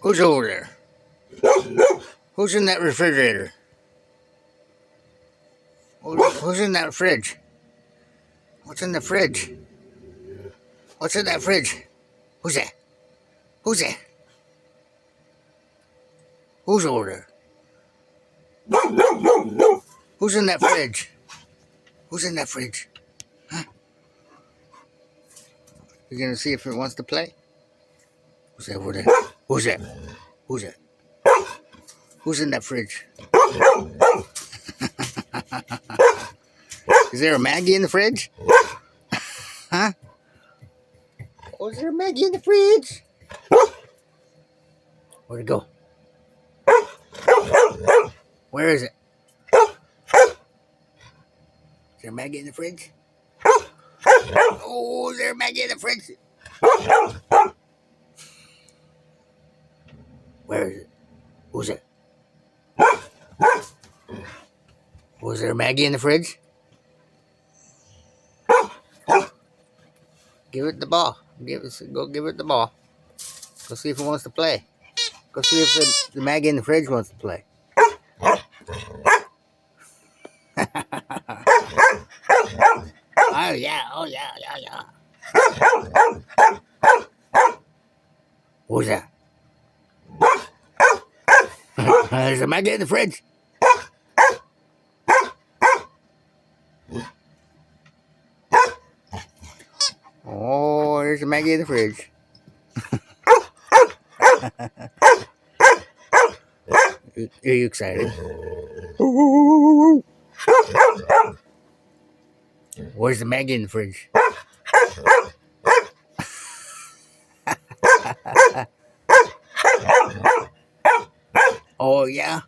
Who's over there? Who's in that refrigerator? Who's in that fridge? What's in the fridge? What's in that fridge? Who's that? Who's that? Who's over there? Who's in that fridge? Who's in that fridge? Huh? You gonna see if it wants to play? Who's that over there? Who's that? Who's that? Who's in that fridge? Is there a Maggie in the fridge? Huh? Oh, is there a Maggie in the fridge? Where'd it go? Where is it? Is there a Maggie in the fridge? Oh, is there a Maggie in the fridge? Where is it? Who's it? Was there a Maggie in the fridge? Give it the ball. Go give it the ball. Go see if it wants to play. Go see if the Maggie in the fridge wants to play. Oh yeah, oh yeah, yeah, yeah. Who's that? There's a Maggie in the fridge. Oh, there's a Maggie in the fridge. Are you excited? Where's the Maggie in the fridge? Oh, yeah?